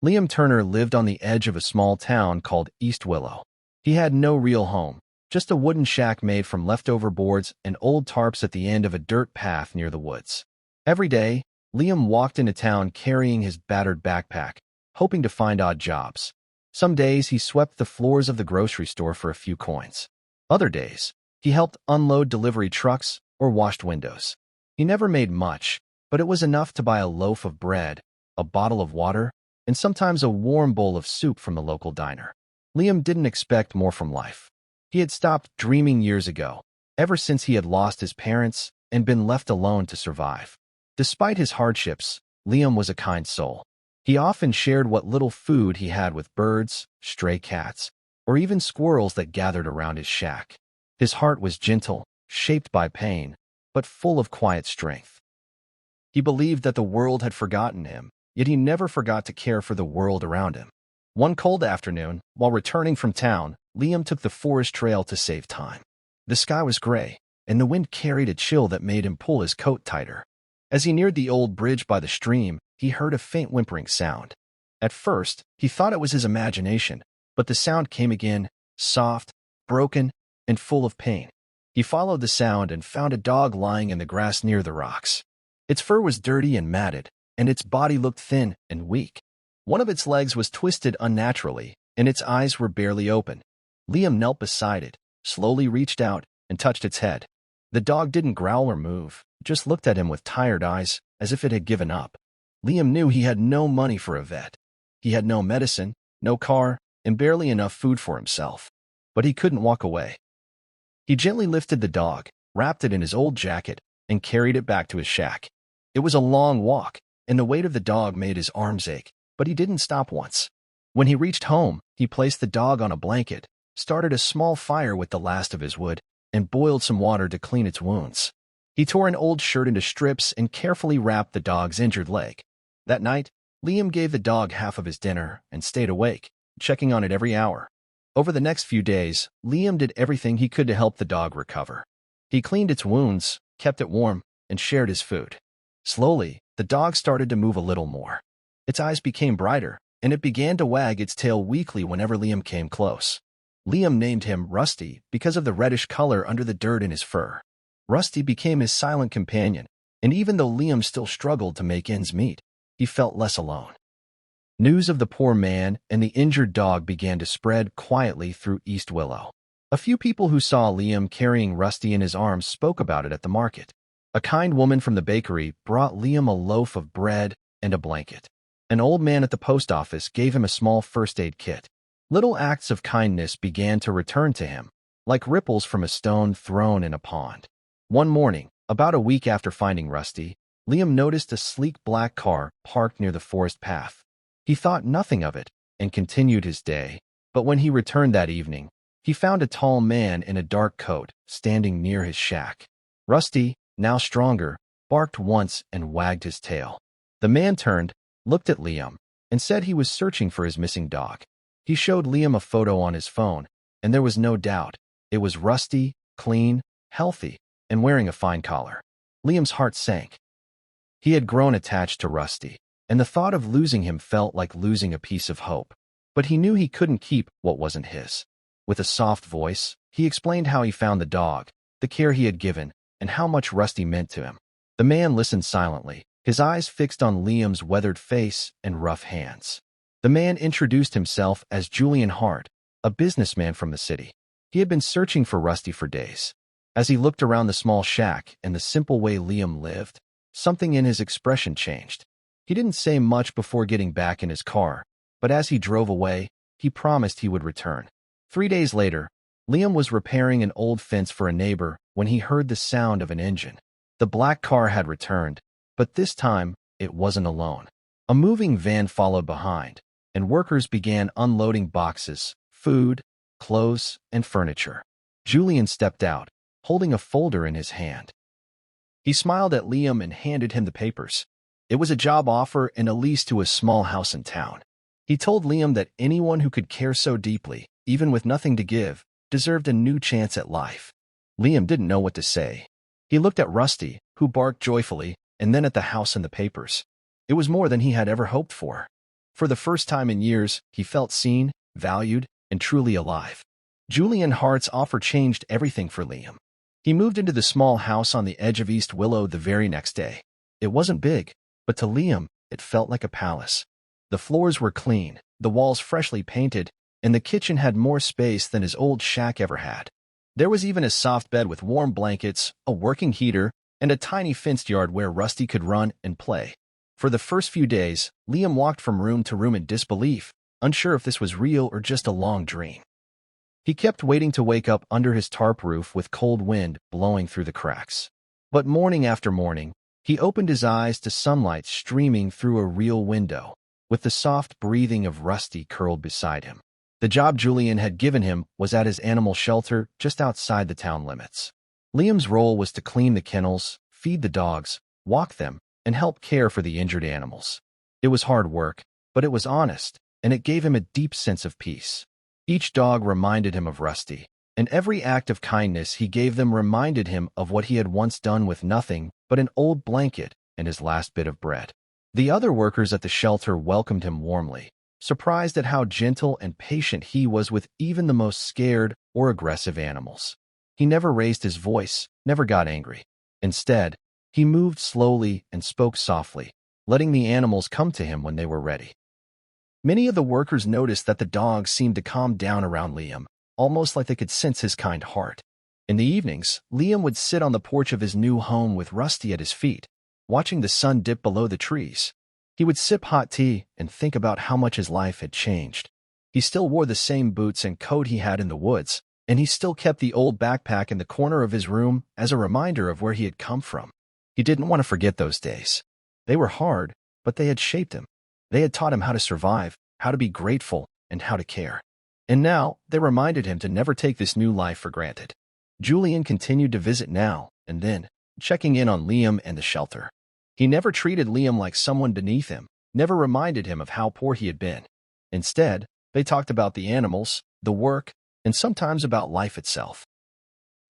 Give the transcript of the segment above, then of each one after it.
Liam Turner lived on the edge of a small town called East Willow. He had no real home, just a wooden shack made from leftover boards and old tarps at the end of a dirt path near the woods. Every day, Liam walked into town carrying his battered backpack, hoping to find odd jobs. Some days he swept the floors of the grocery store for a few coins. Other days, he helped unload delivery trucks or washed windows. He never made much, but it was enough to buy a loaf of bread, a bottle of water, and sometimes a warm bowl of soup from the local diner. Liam didn't expect more from life. He had stopped dreaming years ago, ever since he had lost his parents and been left alone to survive. Despite his hardships, Liam was a kind soul. He often shared what little food he had with birds, stray cats, or even squirrels that gathered around his shack. His heart was gentle, shaped by pain, but full of quiet strength. He believed that the world had forgotten him, yet he never forgot to care for the world around him. One cold afternoon, while returning from town, Liam took the forest trail to save time. The sky was gray, and the wind carried a chill that made him pull his coat tighter. As he neared the old bridge by the stream, he heard a faint whimpering sound. At first, he thought it was his imagination, but the sound came again, soft, broken, and full of pain. He followed the sound and found a dog lying in the grass near the rocks. Its fur was dirty and matted, and its body looked thin and weak. One of its legs was twisted unnaturally, and its eyes were barely open. Liam knelt beside it, slowly reached out, and touched its head. The dog didn't growl or move, just looked at him with tired eyes, as if it had given up. Liam knew he had no money for a vet. He had no medicine, no car, and barely enough food for himself. But he couldn't walk away. He gently lifted the dog, wrapped it in his old jacket, and carried it back to his shack. It was a long walk, and the weight of the dog made his arms ache, but he didn't stop once. When he reached home, he placed the dog on a blanket, started a small fire with the last of his wood, and boiled some water to clean its wounds. He tore an old shirt into strips and carefully wrapped the dog's injured leg. That night, Liam gave the dog half of his dinner and stayed awake, checking on it every hour. Over the next few days, Liam did everything he could to help the dog recover. He cleaned its wounds, kept it warm, and shared his food. Slowly, the dog started to move a little more. Its eyes became brighter, and it began to wag its tail weakly whenever Liam came close. Liam named him Rusty because of the reddish color under the dirt in his fur. Rusty became his silent companion, and even though Liam still struggled to make ends meet, he felt less alone. News of the poor man and the injured dog began to spread quietly through East Willow. A few people who saw Liam carrying Rusty in his arms spoke about it at the market. A kind woman from the bakery brought Liam a loaf of bread and a blanket. An old man at the post office gave him a small first aid kit. Little acts of kindness began to return to him, like ripples from a stone thrown in a pond. One morning, about a week after finding Rusty, Liam noticed a sleek black car parked near the forest path. He thought nothing of it and continued his day, but when he returned that evening, he found a tall man in a dark coat standing near his shack. Rusty, now stronger, barked once and wagged his tail. The man turned, looked at Liam, and said he was searching for his missing dog. He showed Liam a photo on his phone, and there was no doubt. It was Rusty, clean, healthy, and wearing a fine collar. Liam's heart sank. He had grown attached to Rusty, and the thought of losing him felt like losing a piece of hope. But he knew he couldn't keep what wasn't his. With a soft voice, he explained how he found the dog, the care he had given, and how much Rusty meant to him. The man listened silently, his eyes fixed on Liam's weathered face and rough hands. The man introduced himself as Julian Hart, a businessman from the city. He had been searching for Rusty for days. As he looked around the small shack and the simple way Liam lived, something in his expression changed. He didn't say much before getting back in his car, but as he drove away, he promised he would return. 3 days later, Liam was repairing an old fence for a neighbor when he heard the sound of an engine. The black car had returned, but this time it wasn't alone. A moving van followed behind, and workers began unloading boxes, food, clothes, and furniture. Julian stepped out, holding a folder in his hand. He smiled at Liam and handed him the papers. It was a job offer and a lease to a small house in town. He told Liam that anyone who could care so deeply, even with nothing to give, deserved a new chance at life. Liam didn't know what to say. He looked at Rusty, who barked joyfully, and then at the house and the papers. It was more than he had ever hoped for. For the first time in years, he felt seen, valued, and truly alive. Julian Hart's offer changed everything for Liam. He moved into the small house on the edge of East Willow the very next day. It wasn't big, but to Liam, it felt like a palace. The floors were clean, the walls freshly painted, and the kitchen had more space than his old shack ever had. There was even a soft bed with warm blankets, a working heater, and a tiny fenced yard where Rusty could run and play. For the first few days, Liam walked from room to room in disbelief, unsure if this was real or just a long dream. He kept waiting to wake up under his tarp roof with cold wind blowing through the cracks. But morning after morning, he opened his eyes to sunlight streaming through a real window, with the soft breathing of Rusty curled beside him. The job Julian had given him was at his animal shelter just outside the town limits. Liam's role was to clean the kennels, feed the dogs, walk them, and help care for the injured animals. It was hard work, but it was honest, and it gave him a deep sense of peace. Each dog reminded him of Rusty, and every act of kindness he gave them reminded him of what he had once done with nothing but an old blanket and his last bit of bread. The other workers at the shelter welcomed him warmly, surprised at how gentle and patient he was with even the most scared or aggressive animals. He never raised his voice, never got angry. Instead, he moved slowly and spoke softly, letting the animals come to him when they were ready. Many of the workers noticed that the dogs seemed to calm down around Liam, almost like they could sense his kind heart. In the evenings, Liam would sit on the porch of his new home with Rusty at his feet, watching the sun dip below the trees. He would sip hot tea and think about how much his life had changed. He still wore the same boots and coat he had in the woods, and he still kept the old backpack in the corner of his room as a reminder of where he had come from. He didn't want to forget those days. They were hard, but they had shaped him. They had taught him how to survive, how to be grateful, and how to care. And now, they reminded him to never take this new life for granted. Julian continued to visit now and then, checking in on Liam and the shelter. He never treated Liam like someone beneath him, never reminded him of how poor he had been. Instead, they talked about the animals, the work, and sometimes about life itself.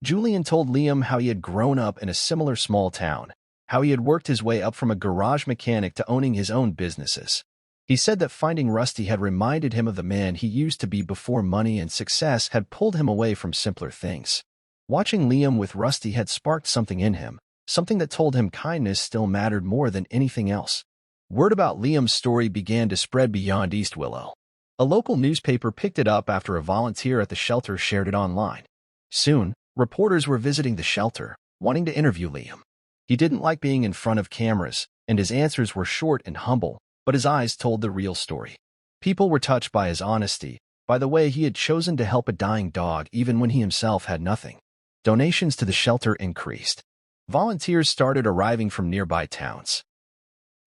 Julian told Liam how he had grown up in a similar small town, how he had worked his way up from a garage mechanic to owning his own businesses. He said that finding Rusty had reminded him of the man he used to be before money and success had pulled him away from simpler things. Watching Liam with Rusty had sparked something in him, something that told him kindness still mattered more than anything else. Word about Liam's story began to spread beyond East Willow. A local newspaper picked it up after a volunteer at the shelter shared it online. Soon, reporters were visiting the shelter, wanting to interview Liam. He didn't like being in front of cameras, and his answers were short and humble, but his eyes told the real story. People were touched by his honesty, by the way he had chosen to help a dying dog even when he himself had nothing. Donations to the shelter increased. Volunteers started arriving from nearby towns.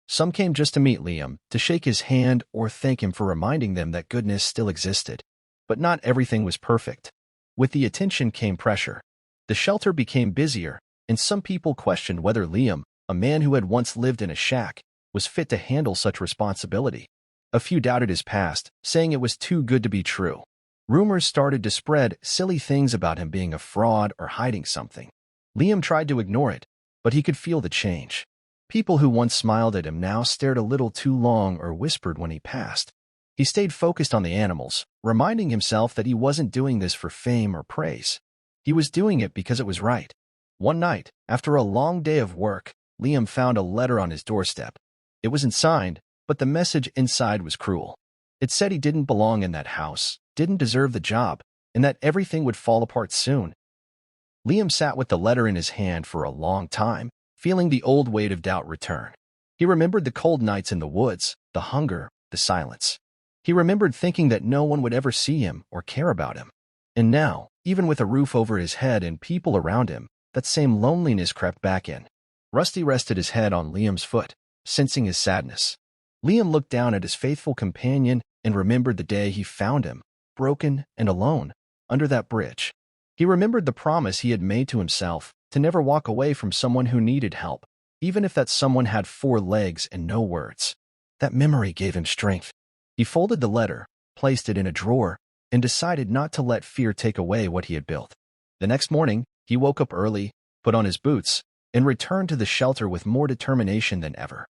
Some came just to meet Liam, to shake his hand or thank him for reminding them that goodness still existed. But not everything was perfect. With the attention came pressure. The shelter became busier, and some people questioned whether Liam, a man who had once lived in a shack, was fit to handle such responsibility. A few doubted his past, saying it was too good to be true. Rumors started to spread, silly things about him being a fraud or hiding something. Liam tried to ignore it, but he could feel the change. People who once smiled at him now stared a little too long or whispered when he passed. He stayed focused on the animals, reminding himself that he wasn't doing this for fame or praise. He was doing it because it was right. One night, after a long day of work, Liam found a letter on his doorstep. It wasn't signed, but the message inside was cruel. It said he didn't belong in that house, didn't deserve the job, and that everything would fall apart soon. Liam sat with the letter in his hand for a long time, feeling the old weight of doubt return. He remembered the cold nights in the woods, the hunger, the silence. He remembered thinking that no one would ever see him or care about him. And now, even with a roof over his head and people around him, that same loneliness crept back in. Rusty rested his head on Liam's foot, sensing his sadness. Liam looked down at his faithful companion and remembered the day he found him, broken and alone, under that bridge. He remembered the promise he had made to himself to never walk away from someone who needed help, even if that someone had 4 legs and no words. That memory gave him strength. He folded the letter, placed it in a drawer, and decided not to let fear take away what he had built. The next morning, he woke up early, put on his boots, and returned to the shelter with more determination than ever.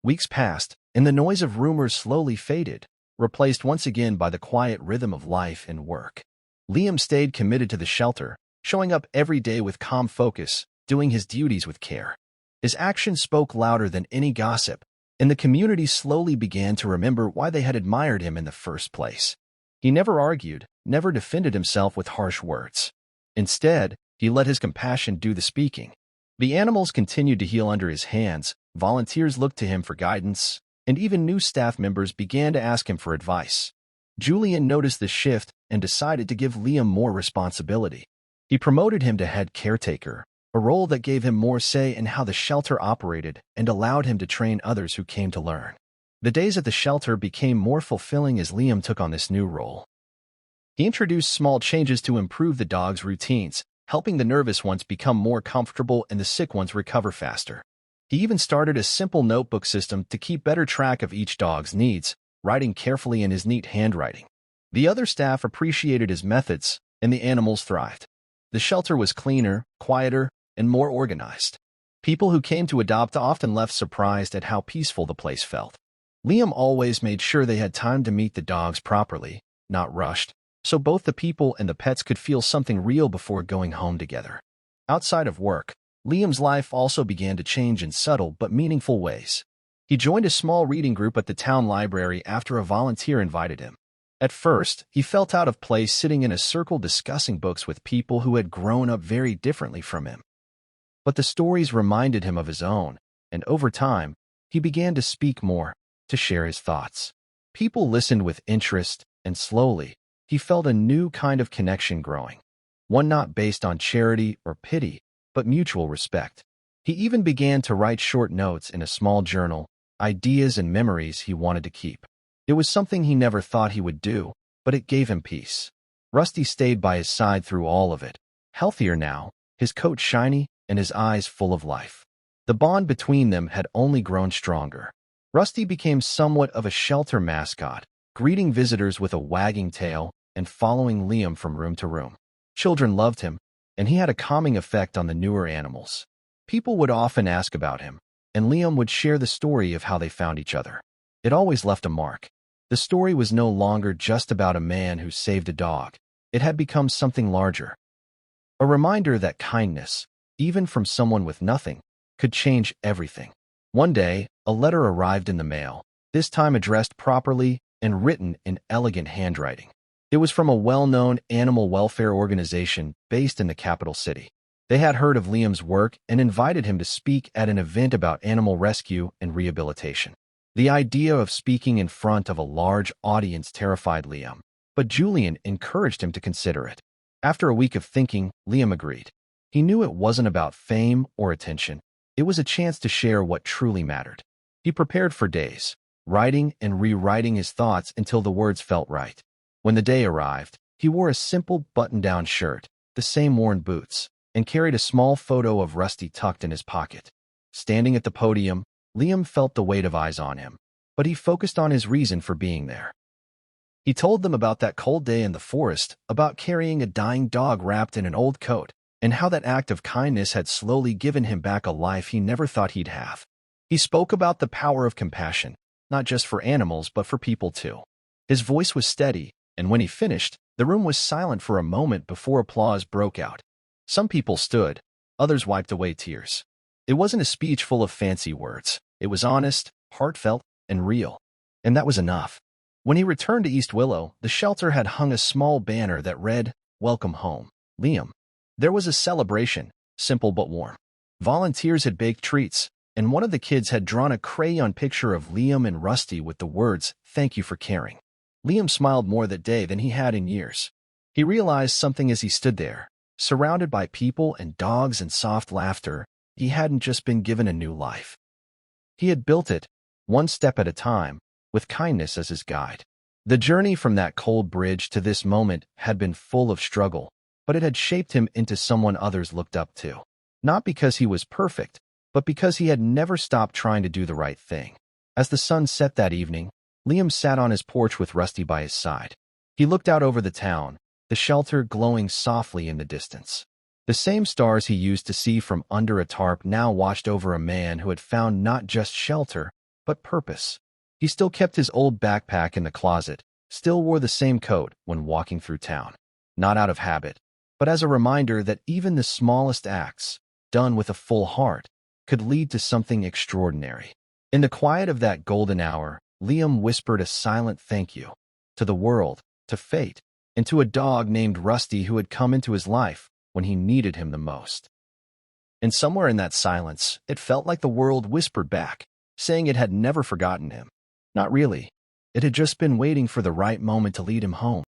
Weeks passed, and the noise of rumors slowly faded, replaced once again by the quiet rhythm of life and work. Liam stayed committed to the shelter, showing up every day with calm focus, doing his duties with care. His actions spoke louder than any gossip, and the community slowly began to remember why they had admired him in the first place. He never argued, never defended himself with harsh words. Instead, he let his compassion do the speaking. The animals continued to heal under his hands, volunteers looked to him for guidance, and even new staff members began to ask him for advice. Julian noticed the shift and decided to give Liam more responsibility. He promoted him to head caretaker, a role that gave him more say in how the shelter operated and allowed him to train others who came to learn. The days at the shelter became more fulfilling as Liam took on this new role. He introduced small changes to improve the dog's routines, helping the nervous ones become more comfortable and the sick ones recover faster. He even started a simple notebook system to keep better track of each dog's needs, writing carefully in his neat handwriting. The other staff appreciated his methods, and the animals thrived. The shelter was cleaner, quieter, and more organized. People who came to adopt often left surprised at how peaceful the place felt. Liam always made sure they had time to meet the dogs properly, not rushed, so both the people and the pets could feel something real before going home together. Outside of work, Liam's life also began to change in subtle but meaningful ways. He joined a small reading group at the town library after a volunteer invited him. At first, he felt out of place sitting in a circle discussing books with people who had grown up very differently from him. But the stories reminded him of his own, and over time, he began to speak more, to share his thoughts. People listened with interest, and slowly, he felt a new kind of connection growing, one not based on charity or pity, but mutual respect. He even began to write short notes in a small journal, ideas and memories he wanted to keep. It was something he never thought he would do, but it gave him peace. Rusty stayed by his side through all of it, healthier now, his coat shiny and his eyes full of life. The bond between them had only grown stronger. Rusty became somewhat of a shelter mascot, greeting visitors with a wagging tail and following Liam from room to room. Children loved him, and he had a calming effect on the newer animals. People would often ask about him, and Liam would share the story of how they found each other. It always left a mark. The story was no longer just about a man who saved a dog. It had become something larger. A reminder that kindness, even from someone with nothing, could change everything. One day, a letter arrived in the mail, this time addressed properly and written in elegant handwriting. It was from a well-known animal welfare organization based in the capital city. They had heard of Liam's work and invited him to speak at an event about animal rescue and rehabilitation. The idea of speaking in front of a large audience terrified Liam, but Julian encouraged him to consider it. After a week of thinking, Liam agreed. He knew it wasn't about fame or attention. It was a chance to share what truly mattered. He prepared for days, writing and rewriting his thoughts until the words felt right. When the day arrived, he wore a simple button-down shirt, the same worn boots, and carried a small photo of Rusty tucked in his pocket. Standing at the podium, Liam felt the weight of eyes on him, but he focused on his reason for being there. He told them about that cold day in the forest, about carrying a dying dog wrapped in an old coat, and how that act of kindness had slowly given him back a life he never thought he'd have. He spoke about the power of compassion, not just for animals but for people too. His voice was steady, and when he finished, the room was silent for a moment before applause broke out. Some people stood, others wiped away tears. It wasn't a speech full of fancy words. It was honest, heartfelt, and real. And that was enough. When he returned to East Willow, the shelter had hung a small banner that read, "Welcome home, Liam." There was a celebration, simple but warm. Volunteers had baked treats, and one of the kids had drawn a crayon picture of Liam and Rusty with the words, "Thank you for caring." Liam smiled more that day than he had in years. He realized something as he stood there, surrounded by people and dogs and soft laughter. He hadn't just been given a new life. He had built it, one step at a time, with kindness as his guide. The journey from that cold bridge to this moment had been full of struggle, but it had shaped him into someone others looked up to. Not because he was perfect, but because he had never stopped trying to do the right thing. As the sun set that evening, Liam sat on his porch with Rusty by his side. He looked out over the town, the shelter glowing softly in the distance. The same stars he used to see from under a tarp now watched over a man who had found not just shelter, but purpose. He still kept his old backpack in the closet, still wore the same coat when walking through town. Not out of habit, but as a reminder that even the smallest acts, done with a full heart, could lead to something extraordinary. In the quiet of that golden hour, Liam whispered a silent thank you. To the world, to fate, and to a dog named Rusty who had come into his life when he needed him the most. And somewhere in that silence, it felt like the world whispered back, saying it had never forgotten him. Not really. It had just been waiting for the right moment to lead him home.